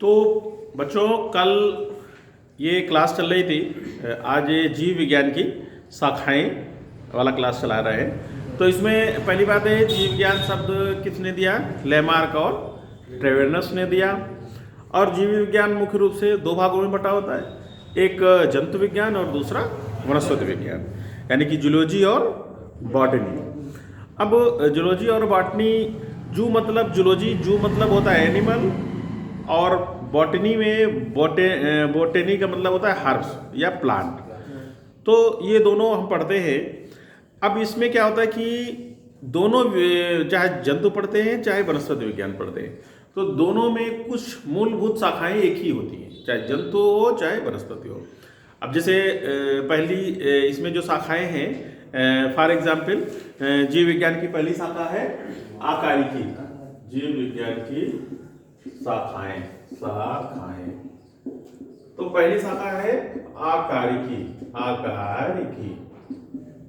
तो बच्चों कल ये क्लास चल रही थी। आज ये जीव विज्ञान की शाखाएं वाला क्लास चला रहे हैं। तो इसमें पहली बात है, जीव विज्ञान शब्द किसने दिया? लेमार्क और ट्रेवेनस ने दिया। और जीव विज्ञान मुख्य रूप से दो भागों में बटा होता है, एक जंतु विज्ञान और दूसरा वनस्पति विज्ञान, यानी कि जूलॉजी और बॉटनी। अब जूलॉजी और बॉटनी, जू मतलब जूलॉजी, जू मतलब होता है एनिमल, और बॉटनी में बोटेनी का मतलब होता है हर्ब्स या प्लांट। तो ये दोनों हम पढ़ते हैं। अब इसमें क्या होता है कि दोनों, चाहे जंतु पढ़ते हैं चाहे वनस्पति विज्ञान पढ़ते हैं, तो दोनों में कुछ मूलभूत शाखाएं एक ही होती हैं, चाहे जंतु हो चाहे वनस्पति हो। अब जैसे पहली इसमें जो शाखाएं हैं, फॉर एग्जाम्पल जीव विज्ञान की पहली शाखा है आकारिकी। जीव विज्ञान की शाखाएं शाखाएं तो पहली शाखा है आकारिकी। आकारिकी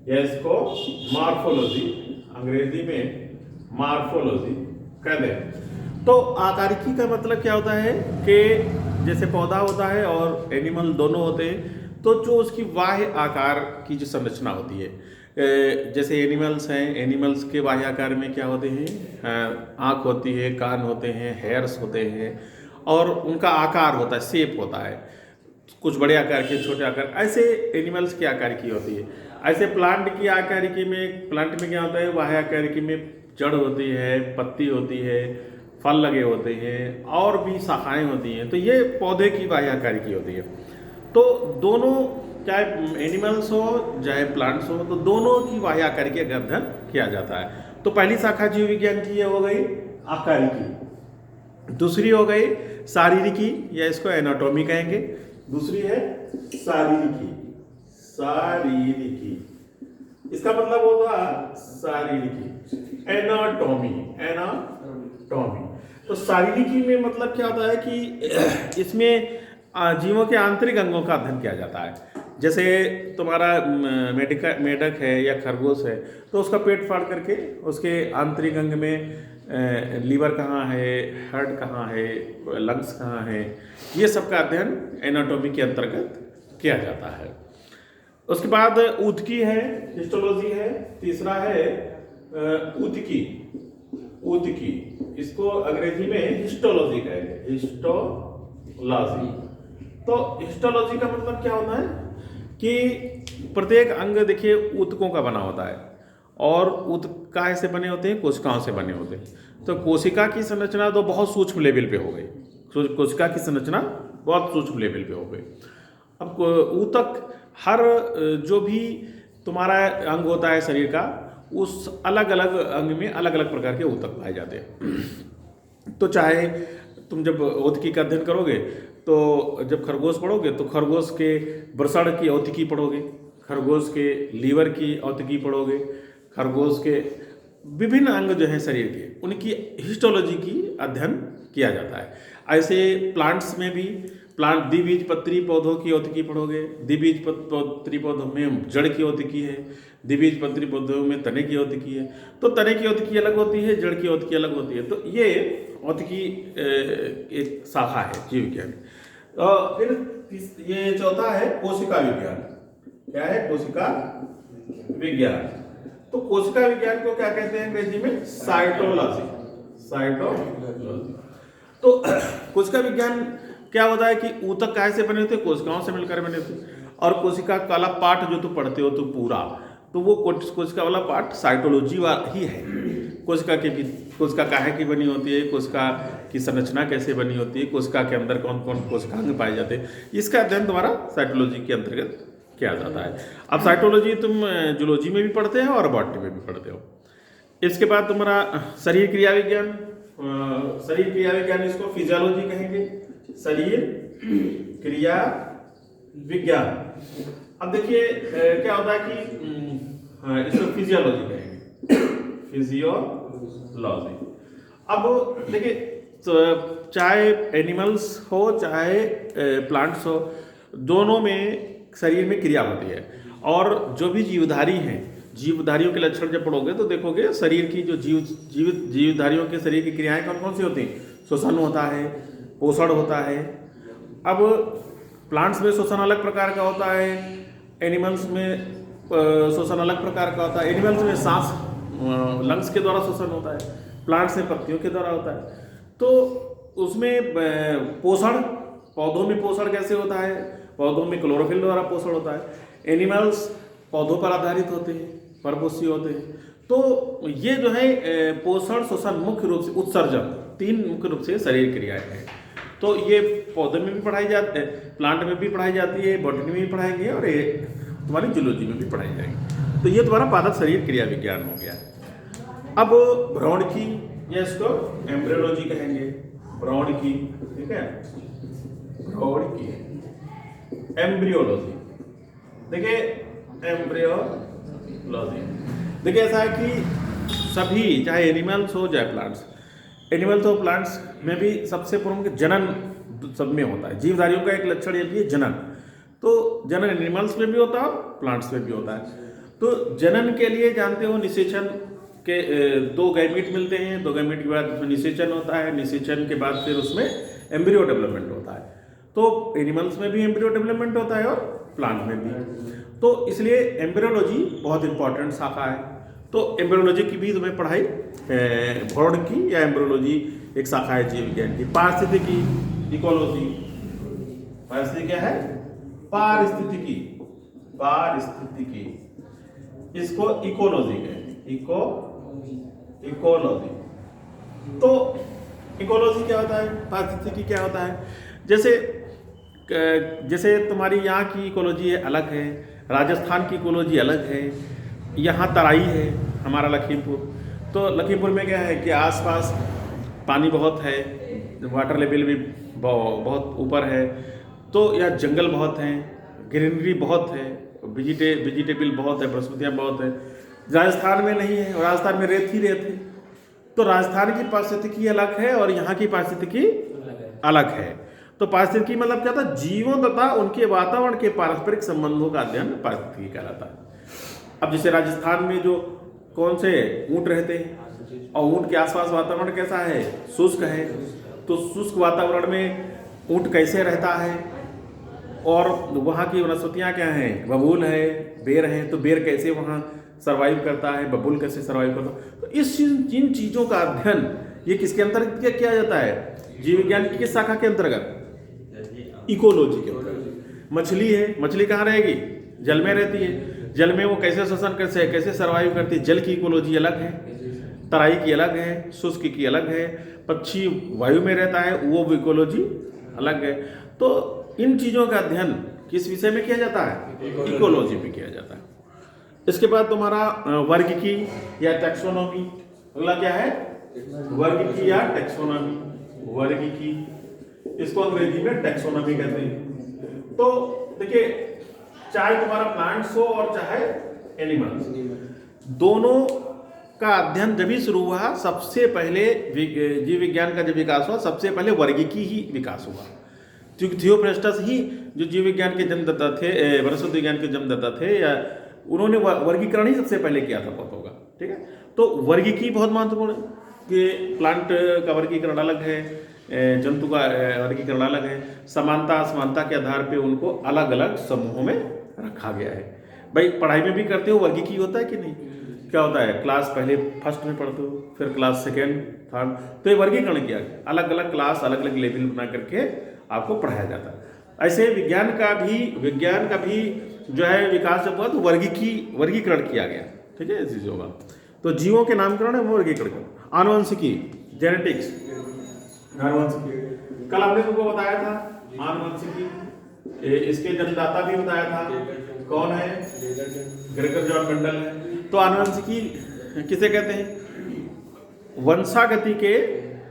या इसको मॉर्फोलॉजी, अंग्रेजी में मॉर्फोलॉजी कहते हैं। तो आकारिकी का मतलब क्या होता है कि जैसे पौधा होता है और एनिमल दोनों होते हैं, तो जो उसकी बाह्य आकार की जो संरचना होती है, जैसे एनिमल्स हैं, एनिमल्स के बाह्य आकार में क्या होते हैं? आँख होती है, कान होते हैं, हेयर्स होते हैं, और उनका आकार होता है, शेप होता है, कुछ बड़े आकार के, छोटे आकार, ऐसे एनिमल्स की आकारिकी होती है। ऐसे प्लांट की आकारिकी में, प्लांट में क्या होता है? बाह्य आकारिकी में जड़ होती है, पत्ती होती है, फल लगे होते हैं, और भी शाखाएं होती हैं। तो ये पौधे की बाह्य आकारिकी होती है। तो दोनों, चाहे एनिमल्स हो चाहे प्लांट्स हो, तो दोनों की बाह्य आकारिकी का अध्ययन किया जाता है। तो पहली शाखा जीव विज्ञान की हो गई आकारिकी, दूसरी हो गई शारीरिकी, या इसको एनाटॉमी कहेंगे। दूसरी है शारीरिकी। शारीरिकी इसका मतलब होगा शारीरिकी, एनाटॉमी। एनाटॉमी तो शारीरिकी में मतलब क्या होता है कि इसमें जीवों के आंतरिक अंगों का अध्ययन किया जाता है। जैसे तुम्हारा मेढक है या खरगोश है, तो उसका पेट फाड़ करके उसके आंतरिक अंग में लीवर कहाँ है, हार्ट कहाँ है, लंग्स कहाँ है, ये सब का अध्ययन एनाटॉमी के अंतर्गत किया जाता है। उसके बाद ऊतकी है, हिस्टोलॉजी है। तीसरा है ऊतकी। ऊतकी इसको अंग्रेजी में हिस्टोलॉजी कहेंगे, हिस्टोलॉजी। तो हिस्टोलॉजी का मतलब क्या होता है कि प्रत्येक अंग देखिए ऊतकों का बना होता है, और ऊतक काहे से बने होते हैं? कोशिकाओं से बने होते हैं। तो कोशिका की संरचना तो बहुत सूक्ष्म लेवल पे हो गई, कोशिका की संरचना बहुत सूक्ष्म लेवल पे हो गई। अब ऊतक, हर जो भी तुम्हारा अंग होता है शरीर का, उस अलग अलग अंग में अलग अलग प्रकार के ऊतक पाए जाते हैं। तो चाहे तुम जब ऊतकी का अध्ययन करोगे, तो जब खरगोश पढ़ोगे तो खरगोश के वृषण की औतिकी पढ़ोगे, खरगोश के लीवर की औतिकी पढ़ोगे, खरगोश के विभिन्न अंग जो हैं शरीर के, उनकी हिस्टोलॉजी की अध्ययन किया जाता है। ऐसे प्लांट्स में भी, प्लांट द्विबीजपत्री पौधों की औतिकी पढ़ोगे, द्विबीजपत्री पौधों में जड़ की औतिकी है, द्विबीजपत्री पौधों में तने की औतिकी है। तो तने की औतिकी अलग होती है, जड़ की औतिकी अलग होती है। तो ये औतिकी एक शाखा है जीव विज्ञान। फिर ये चौथा है कोशिका विज्ञान। क्या है? कोशिका विज्ञान। तो कोशिका विज्ञान को क्या कहते हैं अंग्रेजी में? साइटोलॉजी। साइटोलॉजी। तो कोशिका विज्ञान क्या होता है कि ऊतक काहे से बने होते हैं? कोशिकाओं से मिलकर बने होते हैं। और कोशिका का वाला पार्ट जो तुम पढ़ते हो तो पूरा, तो वो कोशिका वाला पार्ट साइटोलॉजी ही है। कोशिका के भी, कोशिका काहे की बनी होती है, कोशिका की संरचना कैसे बनी होती है, कोशिका के अंदर कौन कौन कोशिकांग पाए जाते हैं, इसका अध्ययन तुम्हारा साइटोलॉजी के अंतर्गत किया जाता है। अब साइटोलॉजी तुम जूलॉजी में भी पढ़ते हो और बॉटनी में भी पढ़ते हो। इसके बाद तुम्हारा शरीर क्रिया विज्ञान। शरीर क्रिया विज्ञान इसको फिजियोलॉजी कहेंगे, शरीर क्रिया विज्ञान। अब देखिए क्या होता है कि इसको फिजियोलॉजी कहेंगे, फिजियोलॉजी। अब देखिए, तो चाहे एनिमल्स हो चाहे प्लांट्स हो, दोनों में शरीर में क्रिया होती है। और जो भी जीवधारी हैं, जीवधारियों के लक्षण जब पढ़ोगे तो देखोगे शरीर की जो जीवधारियों के शरीर की क्रियाएं कौन कौन सी होती हैं? श्वसन होता है, पोषण होता है। अब प्लांट्स में श्वसन अलग प्रकार का होता है, एनिमल्स में श्वसन अलग प्रकार का होता है। एनिमल्स में सांस लंग्स के द्वारा श्वसन होता है, प्लांट्स में पत्तियों के द्वारा होता है। तो उसमें पोषण, पौधों में पोषण कैसे होता है? पौधों में क्लोरोफिल द्वारा पोषण होता है। एनिमल्स पौधों पर आधारित होते हैं, परपोषी होते हैं। तो ये जो है पोषण, श्वसन, मुख्य रूप से उत्सर्जन, 3 मुख्य रूप से शरीर क्रियाएं हैं। तो ये पौधे में भी पढ़ाई जाती है, प्लांट में भी पढ़ाई जाती है, बॉटनी में भी पढ़ाएंगे और ये तुम्हारी जूलॉजी में भी पढ़ाई जाएगी। तो ये तुम्हारा पादप शरीर क्रिया विज्ञान हो गया। अब भ्रूण की, या इसको एम्ब्रियोलॉजी कहेंगे, भ्रूण की, ठीक है, भ्रूण की एम्ब्रियोलॉजी। देखिए एम्ब्रियोलॉजी, देखिए ऐसा है कि सभी, चाहे एनिमल्स हो चाहे प्लांट्स, एनिमल्स और प्लांट्स में भी सबसे प्रमुख जनन सब में होता है। जीवधारियों का एक लक्षण ये भी है जनन। तो जनन एनिमल्स में भी होता है, प्लांट्स में भी होता है। तो जनन के लिए जानते हो निषेचन के 2 गैमीट मिलते हैं, 2 गैमीट के बाद उसमें निषेचन होता है, निषेचन के बाद फिर उसमें एम्ब्रियो डेवलपमेंट होता है। तो एनिमल्स में भी एम्ब्रियो डेवलपमेंट होता है और प्लांट में भी। तो इसलिए एम्ब्रियोलॉजी बहुत इंपॉर्टेंट शाखा है। तो एम्ब्रियोलॉजी की भी तुम्हें पढ़ाई, भ्रूण की या एम्ब्रियोलॉजी एक शाखा है जीव विज्ञान की। पारिस्थितिकी, इकोलॉजी, पारिस्थितिकी क्या है? पारिस्थितिकी, पारिस्थितिकी, इसको इकोलॉजी कहते हैं, इकोलॉजी। तो इकोलॉजी क्या होता है, पारिस्थितिकी क्या होता है? जैसे तुम्हारी यहाँ की इकोलॉजी अलग है, राजस्थान की इकोलॉजी अलग है, यहाँ तराई है हमारा लखीमपुर। तो लखीमपुर में क्या है कि आसपास पानी बहुत है, वाटर लेवल भी बहुत ऊपर है, तो यहाँ जंगल बहुत हैं, ग्रीनरी बहुत है, वेजिटेबल बहुत है, वनस्पतियाँ बहुत है। राजस्थान में नहीं है, और राजस्थान में रेत ही रेत है। तो राजस्थान की पारिस्थितिकी अलग है और यहाँ की पारिस्थितिकी अलग है। तो पारिस्थितिकी मतलब क्या था? जीवों तथा उनके वातावरण के पारस्परिक संबंधों का अध्ययन पारिस्थितिकी कहलाता है। अब जैसे राजस्थान में जो कौन से ऊँट रहते हैं और ऊँट के आसपास वातावरण कैसा है? शुष्क है। तो शुष्क वातावरण में ऊँट कैसे रहता है, और वहाँ की वनस्पतियाँ क्या हैं? बबूल है, बेर है। तो बेर कैसे वहाँ सर्वाइव करता है, बबूल कैसे सर्वाइव करता है। तो इस जिन चीज़ों का अध्ययन ये किसके अंतर्गत किया जाता है? जीव विज्ञान की किस शाखा के अंतर्गत? इकोलॉजी के अंतर्गत। मछली है, मछली कहाँ रहेगी? जल में रहती है। जल में वो कैसे श्वसन करते हैं, कैसे सर्वाइव करती है? जल की इकोलॉजी अलग है, तराई की अलग है, शुष्क की अलग है। पक्षी वायु में रहता है, वो इकोलॉजी अलग है। तो इन चीज़ों का अध्ययन किस विषय में किया जाता है? इकोलॉजी में किया जाता है। इसके बाद तुम्हारा वर्ग की या टैक्सोनॉमी। अगला क्या है? वर्ग की या टैक्सोनॉमी। वर्ग की, इसको अंग्रेजी में टैक्सोनॉमी कहते हैं। तो देखिए, चाहे तुम्हारा प्लांट्स हो और चाहे एनिमल्स, दोनों का अध्ययन जब ही शुरू हुआ, सबसे पहले जीव विज्ञान का जब विकास हुआ, सबसे पहले वर्गीकी ही विकास हुआ। क्योंकि थियोप्रेस्टस ही जो जीव विज्ञान के जन्मदाता थे, वनस्पति विज्ञान के जन्मदाता थे, या उन्होंने वर्गीकरण ही सबसे पहले किया था पौधों का। ठीक है, तो वर्गीकी बहुत महत्वपूर्ण है कि प्लांट का वर्गीकरण अलग है, जंतु का वर्गीकरण अलग है। समानता असमानता के आधार पे उनको अलग अलग समूहों में रखा गया है। भाई पढ़ाई में भी करते हो, वर्गीकी होता है कि नहीं? क्या होता है? क्लास पहले फर्स्ट में पढ़ते हो, फिर क्लास सेकेंड, थर्ड, तो ये वर्गीकरण किया गया। अलग अलग क्लास, अलग अलग लेवल बना करके आपको पढ़ाया जाता है। ऐसे विज्ञान का भी जो है विकास जब हुआ तो वर्गीकरण किया गया। ठीक है, चीज़ होगा। तो जीवों के नामकरण है वर्गीकरण। आनुवंशिकी, जेनेटिक्स, आनुवंशिकी कल हमने तुमको बताया था। आनुवंशिकी, इसके जन्मदाता भी बताया था। कौन है? ग्रेगर जॉन मेंडल है। तो आनुवंशिकी किसे कहते हैं? वंशागति के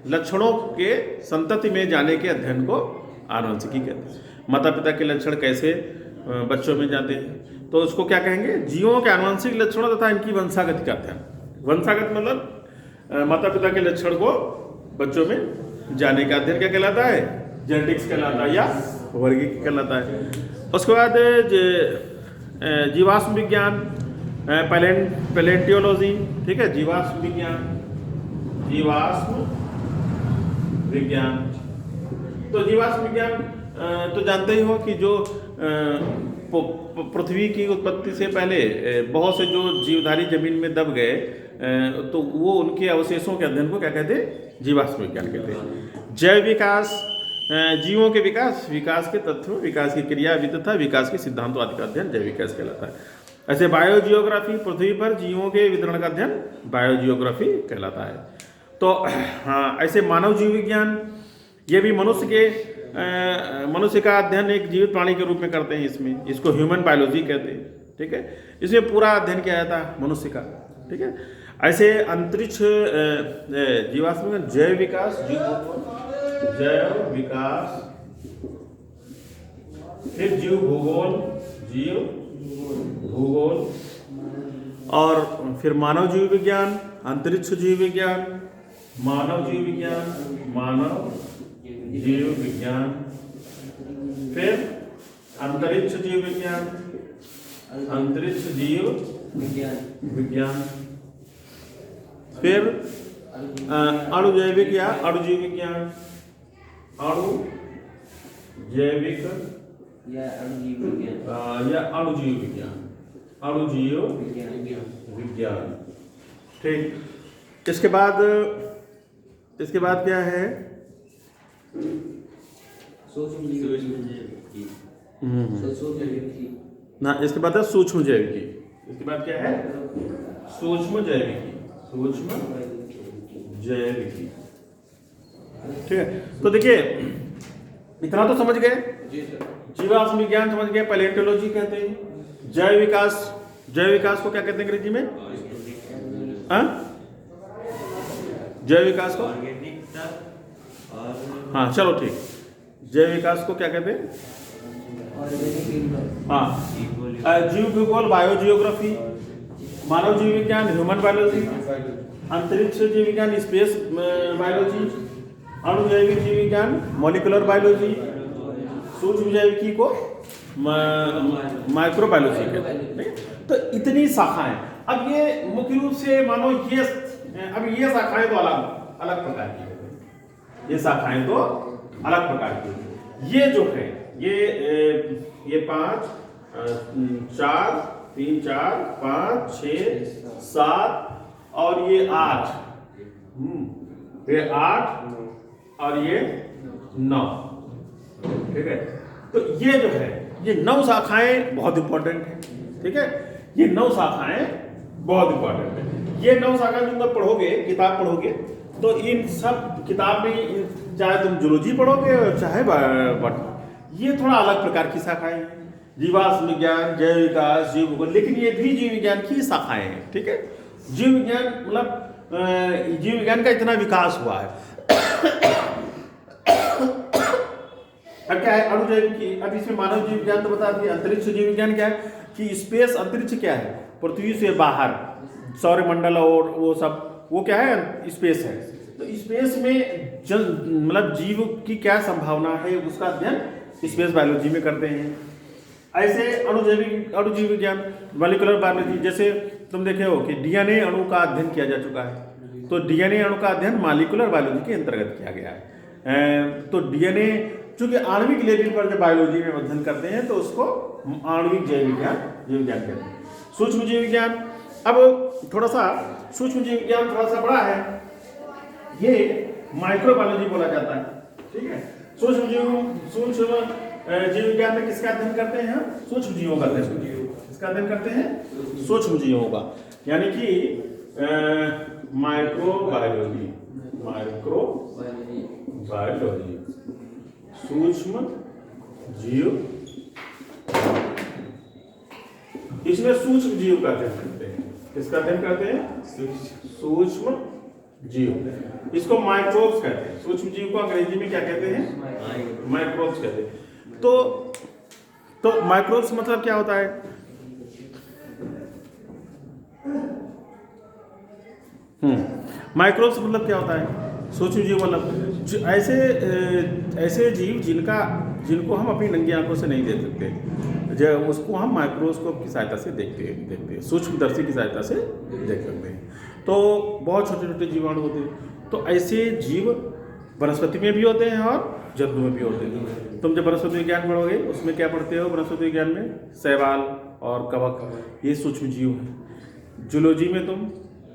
लक्षणों के संतति में जाने के अध्ययन को आनुवंशिकी कहते हैं। माता पिता के लक्षण कैसे बच्चों में जाते हैं, तो उसको क्या कहेंगे? जीवों के आनुवंशिक लक्षणों तथा इनकी वंशागति का अध्ययन। वंशागत मतलब माता पिता के लक्षण को बच्चों में जाने का अध्ययन क्या कहलाता है? जेनेटिक्स कहलाता है या वर्गीकरण कहलाता है। उसके बाद जीवाश्म विज्ञान, पैलेंटियोलॉजी। ठीक है, जीवाश्म विज्ञान, तो जीवाश्म विज्ञान तो जानते ही हो कि जो पृथ्वी की उत्पत्ति से पहले बहुत से जो जीवधारी जमीन में दब गए, तो वो उनके अवशेषों के अध्ययन को क्या कहते हैं? जीवाश्म विज्ञान कहते हैं। जैव विकास, जीवों के विकास, विकास के तथ्यों, विकास की क्रियाविधि तथा विकास के सिद्धांतों आदि का अध्ययन जैव विकास कहलाता है। ऐसे बायोजियोग्राफी, पृथ्वी पर जीवों के वितरण का अध्ययन बायोजियोग्राफी कहलाता है। तो हाँ, ऐसे मानव जीव विज्ञान, ये भी मनुष्य का अध्ययन एक जीवित प्राणी के रूप में करते हैं। इसमें इसको ह्यूमन बायोलॉजी कहते हैं। ठीक है, इसमें पूरा अध्ययन किया जाता है मनुष्य का। ठीक है, ऐसे अंतरिक्ष जीवाश्म में जैव विकास, जैव विकास, फिर जीव भूगोल, और फिर मानव जीव विज्ञान, अंतरिक्ष जीव विज्ञान, मानव जीव विज्ञान, फिर अंतरिक्ष जीव विज्ञान, फिर अणुजैविक या अणुजीव विज्ञान, अणुजीव विज्ञान। ठीक, इसके बाद क्या है? ना, इसके बाद है सूक्ष्म जैविकी। इसके बाद क्या है? सूक्ष्म जैविकी। ठीक है, तो देखिए इतना तो समझ गए, जीवाश्म विज्ञान समझ गए, पैलेंटोलॉजी कहते हैं। जैव विकास को क्या कहते हैं अंग्रेजी में? जैव विकास को, हाँ चलो ठीक, जैव विकास को क्या कहते हैं? हाँ, जीव भूगोल बायोजियोग्राफी, मानव जीव विज्ञान ह्यूमन बायोलॉजी, अंतरिक्ष जीव विज्ञान स्पेस बायोलॉजी, अणुजैविक जीव विज्ञान मॉलिक्यूलर बायोलॉजी, सूक्ष्म जैविकी को माइक्रोबायोलॉजी कहते हैं। तो इतनी शाखाएं, अब ये मुख्य रूप से मानो ये, अब ये शाखाएं तो अलग प्रकार की होती हैं। ये शाखाएं तो अलग प्रकार की, ये जो है ये 5 4 3 4 5 6 7 और ये 8, ये 8 और ये 9। ठीक है, तो ये जो है ये 9 शाखाएं बहुत इंपॉर्टेंट है। ठीक है, ये 9 शाखाएं बहुत इंपॉर्टेंट है। ये 9 शाखाएं तुम पढ़ोगे, किताब पढ़ोगे, तो इन सब किताब में चाहे तुम जूलॉजी पढ़ोगे चाहे ये थोड़ा अलग प्रकार की शाखाएं हैं। जीवाश्म विज्ञान, जैव विकास, जीव भूगोल, लेकिन ये भी जीव विज्ञान की शाखाएं हैं। ठीक है, जीव विज्ञान मतलब जीव विज्ञान का इतना विकास हुआ है। अब क्या है? अणुजैविकी। अब इसमें मानव जीव विज्ञान तो बता दिया। अंतरिक्ष जीव विज्ञान क्या है कि स्पेस, अंतरिक्ष क्या है? पृथ्वी से बाहर सौरमंडल और वो सब, वो क्या है? स्पेस है। तो स्पेस में मतलब जीव की क्या संभावना है उसका अध्ययन स्पेस बायोलॉजी में करते हैं। ऐसे अणुजीव विज्ञान मॉलिक्यूलर बायोलॉजी, जैसे तुम देखे हो कि डीएनए अणु का अध्ययन किया जा चुका है, तो डीएनए अणु का अध्ययन मॉलिक्यूलर बायोलॉजी के अंतर्गत किया गया है। तो डीएनए चूंकि आणविक लेवल पर जब बायोलॉजी में अध्ययन करते हैं तो उसको आणविक जीव विज्ञान कहते हैं। सूक्ष्म जीव विज्ञान, अब थोड़ा सा सूक्ष्म जीव विज्ञान थोड़ा सा बड़ा है, ये माइक्रोबायोलॉजी बोला जाता है। ठीक है, सूक्ष्म जीव विज्ञान में किसका अध्ययन करते हैं? सूक्ष्म जीवों का अध्ययन। किसका अध्ययन करते हैं? सूक्ष्म जीवों का, यानी कि माइक्रोबायोलॉजी, सूक्ष्म जीव। इसमें सूक्ष्म जीव का अध्ययन करते हैं। किसका अध्ययन करते हैं? सूक्ष्म जीव। इसको माइक्रोब्स कहते हैं। सूक्ष्म जीव को अंग्रेजी में क्या कहते हैं? माइक्रोब्स कहते हैं। तो माइक्रोब्स मतलब क्या होता है? माइक्रोब्स मतलब क्या होता है? सूक्ष्म जीव मतलब ऐसे जीव जिनको हम अपनी नंगी आंखों से नहीं देख सकते, जब उसको हम माइक्रोस्कोप की सहायता से देखते हैं, सूक्ष्मदर्शी की सहायता से देख सकते हैं। तो बहुत छोटे छोटे जीवाणु होते हैं। तो ऐसे जीव वनस्पति में भी होते हैं और जंतु में भी होते हैं। तुम जब वनस्पति विज्ञान पढ़ोगे उसमें क्या पढ़ते हो, वनस्पति विज्ञान में शैवाल और कवक ये सूक्ष्म जीव हैं। जूलॉजी में तुम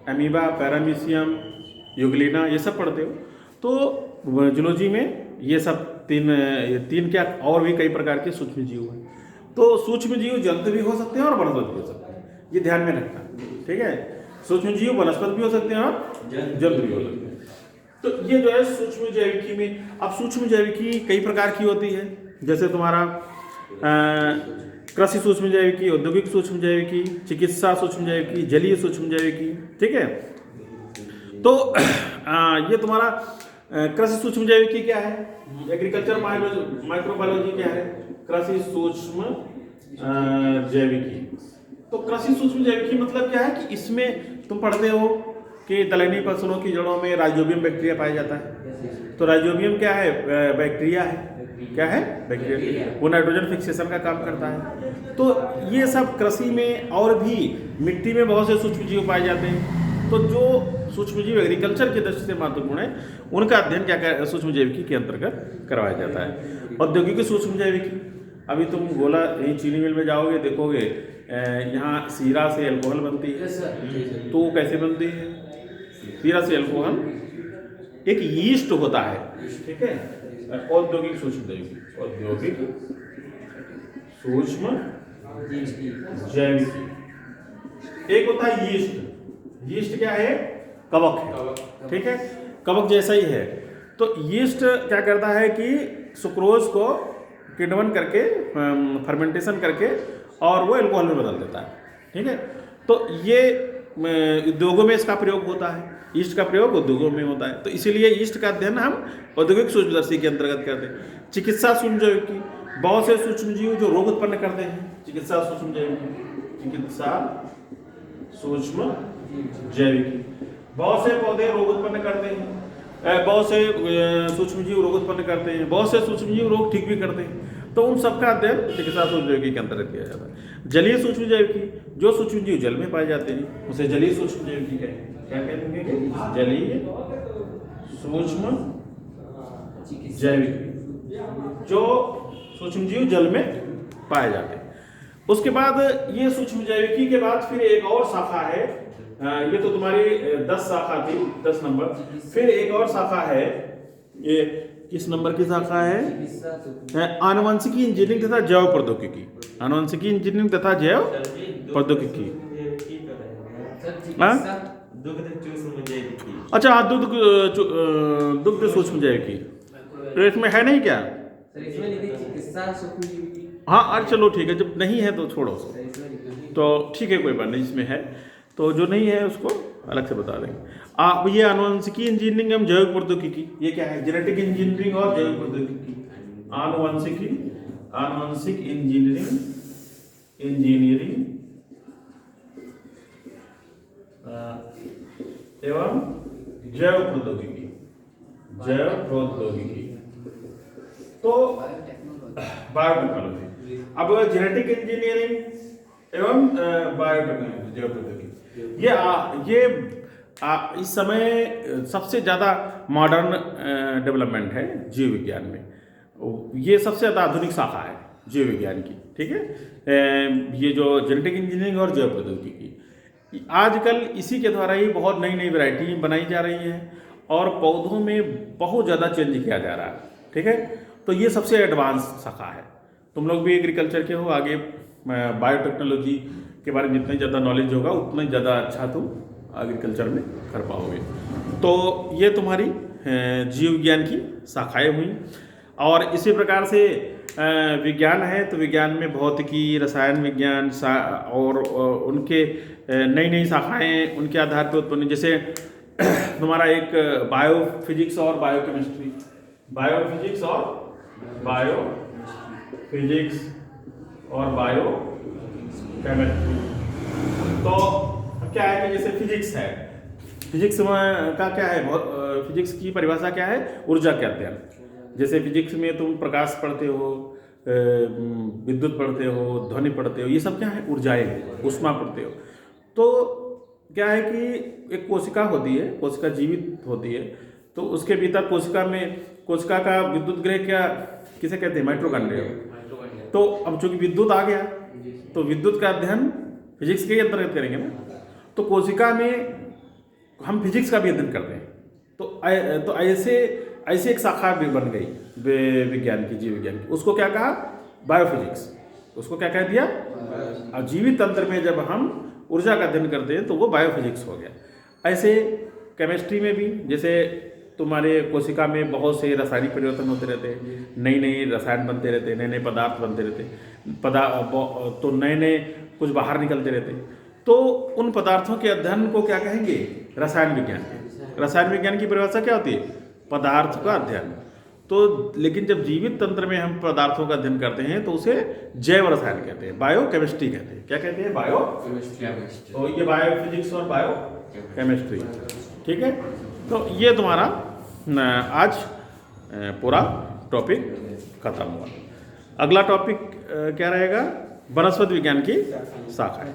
अमीबा, पैरामीशियम, यूग्लिना ये सब पढ़ते हो। तो जूलॉजी में ये सब तीन क्या और भी कई प्रकार के सूक्ष्म जीव हैं। तो सूक्ष्म जीव जंतु भी हो सकते हैं और वनस्पति भी हो सकते हैं, ये ध्यान में रखना, ठीक है। सूक्ष्म जीव वनस्पति भी हो सकते हैं और जंतु भी हो सकते हैं। तो ये जो है सूक्ष्म जैविकी में। अब सूक्ष्म जैविकी कई प्रकार की होती है, जैसे तुम्हारा कृषि सूक्ष्म जैविकी, औद्योगिक सूक्ष्म जैविकी, चिकित्सा सूक्ष्म जैविकी, जलीय सूक्ष्म जैविकी, ठीक है। तो ये तुम्हारा कृषि सूक्ष्म जैविकी क्या है, एग्रीकल्चर माइक्रोबायोलॉजी क्या है, कृषि सूक्ष्म जैविकी। तो कृषि सूक्ष्म जैविकी मतलब क्या है कि इसमें तुम पढ़ते हो कि दलहनी फसलों की जड़ों में राइजोबियम बैक्टीरिया पाया जाता है। तो राइजोबियम क्या है, बैक्टीरिया है, क्या है, बैक्टीरिया। वो नाइट्रोजन फिक्सेशन का काम करता है। तो ये सब कृषि में, और भी मिट्टी में बहुत से सूक्ष्म जीव पाए जाते हैं। तो जो सूक्ष्म जीव एग्रीकल्चर की दृष्टि से महत्वपूर्ण है, उनका अध्ययन क्या सूक्ष्म जैविकी के अंतर्गत करवाया जाता है। औद्योगिक सूक्ष्म जैविकी, अभी तुम गोला चीनी मिल में जाओगे, देखोगे यहाँ सीरा से अल्कोहल बनती है। तो कैसे बनती है, सीरा से अल्कोहल एक यीस्ट होता है, ठीक है। औद्योगिक सूक्ष्म जैविकी, औद्योगिक सूक्ष्म जैविकी। एक होता है यीस्ट, यीस्ट क्या है, कवक है, ठीक है, कवक जैसा ही है। तो यीस्ट क्या करता है कि सुक्रोज को किण्वन करके, फर्मेंटेशन करके, और वो अल्कोहल में बदल देता है, ठीक है। तो ये उद्योगों में इसका प्रयोग होता है, ईस्ट का प्रयोग उद्योगों में होता है। तो इसीलिए ईस्ट का अध्ययन हम औद्योगिक सूक्ष्मदर्शी के अंतर्गत करते हैं। चिकित्सा सूक्ष्म जैविकी, बहुत से सूक्ष्म जीव जो रोग उत्पन्न करते हैं, चिकित्सा सूक्ष्म जैविकी, चिकित्सा सूक्ष्म जैविकी। बहुत से पौधे रोग उत्पन्न करते हैं, बहुत से सूक्ष्म जीव रोग उत्पन्न करते हैं, बहुत से सूक्ष्म जीव रोग ठीक भी करते हैं। तो उन सबका अध्ययन चिकित्सा सूक्ष्म जैविकी के अंतर्गत किया जाता है। जलीय सूक्ष्म जैविकी, जो सूक्ष्म जीव जल में पाए जाते हैं उसे जलीय सूक्ष्म जैविकी कहते हैं। क्या कहेंगे, जलीय सूक्ष्म जैविकी, जो सूक्ष्म जीव जल में पाए जाते हैं। उसके बाद ये सूक्ष्म जैविकी के बाद फिर एक और शाखा है, ये तो तुम्हारी 10 शाखा थी, 10 नंबर। फिर एक और शाखा है, ये किस नंबर की शाखा है, आनुवंशिकी इंजीनियरिंग तथा जैव प्रौद्योगिकी। आनुवंशिकी इंजीनियरिंग तथा जैव प्रौद्योगिकी, अच्छा हाँ, दुग्ध सूक्ष्म जैविकी। तो इसमें है नहीं क्या, हाँ अरे चलो ठीक है, जब नहीं है तो छोड़ो, तो ठीक है कोई बात नहीं, इसमें है तो जो नहीं है उसको अलग से बता देंगे। आप ये आनुवंशिकी इंजीनियरिंग एवं जैविक प्रौद्योगिकी, ये क्या है, जेनेटिक इंजीनियरिंग और जैविक प्रौद्योगिकी। आनुवंशिक इंजीनियरिंग एवं जैव प्रौद्योगिकी, तो बायोटेक्नोलॉजी। अब जेनेटिक इंजीनियरिंग एवं बायोटेक्नोलॉजी, जैव प्रौद्योगिकी, ये इस समय सबसे ज़्यादा मॉडर्न डेवलपमेंट है जीव विज्ञान में। ये सबसे ज़्यादा आधुनिक शाखा है जीव विज्ञान की, ठीक है। ये जो जेनेटिक इंजीनियरिंग और जैव प्रौद्योगिकी, आजकल इसी के द्वारा ही बहुत नई नई वैरायटी बनाई जा रही है और पौधों में बहुत ज़्यादा चेंज किया जा रहा है, ठीक है। तो ये सबसे एडवांस शाखा है। तुम लोग भी एग्रीकल्चर के हो, आगे बायोटेक्नोलॉजी के बारे में जितना ज़्यादा नॉलेज होगा उतना ज़्यादा अच्छा तुम एग्रीकल्चर में कर पाओगे। तो ये तुम्हारी जीव विज्ञान की शाखाएं हुई। और इसी प्रकार से विज्ञान है, तो विज्ञान में भौतिकी, रसायन विज्ञान और उनके नई नई शाखाएं उनके आधार पर उत्पन्न, जैसे तुम्हारा एक बायोफिजिक्स और बायोकेमिस्ट्री, बायोफिजिक्स और बायोकेमिस्ट्री। तो क्या है कि जैसे फिजिक्स है, फिजिक्स में का क्या है, फिजिक्स की परिभाषा क्या है, ऊर्जा के अध्ययन। जैसे फिजिक्स में तुम प्रकाश पढ़ते हो, विद्युत पढ़ते हो, ध्वनि पढ़ते हो, ये सब क्या है, ऊर्जाएं हैं, ऊष्मा पढ़ते हो। तो क्या है कि एक कोशिका होती है, कोशिका जीवित होती है, तो उसके भीतर कोशिका का विद्युत ग्रह क्या किसे कहते हैं? माइटोकॉन्ड्रिया। माइटोकॉन्ड्रिया। तो अब चूंकि विद्युत आ गया तो विद्युत का अध्ययन फिजिक्स के अंतर्गत करेंगे ना। तो कोशिका में हम फिजिक्स का भी अध्ययन करते हैं। तो ऐसे एक शाखा भी बन गई विज्ञान की, जीव विज्ञान की। उसको क्या कहा? बायोफिजिक्स। उसको क्या कह दिया? और जीवित तंत्र में जब हम ऊर्जा का अध्ययन करते हैं तो वो बायोफिजिक्स हो गया। ऐसे केमिस्ट्री में भी, जैसे तुम्हारे कोशिका में बहुत से रासायनिक परिवर्तन होते रहते हैं, नई नई रसायन बनते रहते हैं, नए नए पदार्थ बनते रहते हैं, तो नए नए कुछ बाहर निकलते रहते हैं। तो उन पदार्थों के अध्ययन को क्या कहेंगे? रसायन विज्ञान। रसायन विज्ञान की परिभाषा क्या होती है? पदार्थ का अध्ययन। तो लेकिन जब जीवित तंत्र में हम पदार्थों का अध्ययन करते हैं तो उसे जैव रसायन कहते हैं, बायोकेमिस्ट्री कहते हैं। क्या कहते हैं? Bio chemistry. तो ये बायोफिजिक्स और बायो केमिस्ट्री, ठीक है। तो ये तुम्हारा आज पूरा टॉपिक खत्म हुआ। अगला टॉपिक क्या रहेगा? वनस्पति विज्ञान की शाखा है।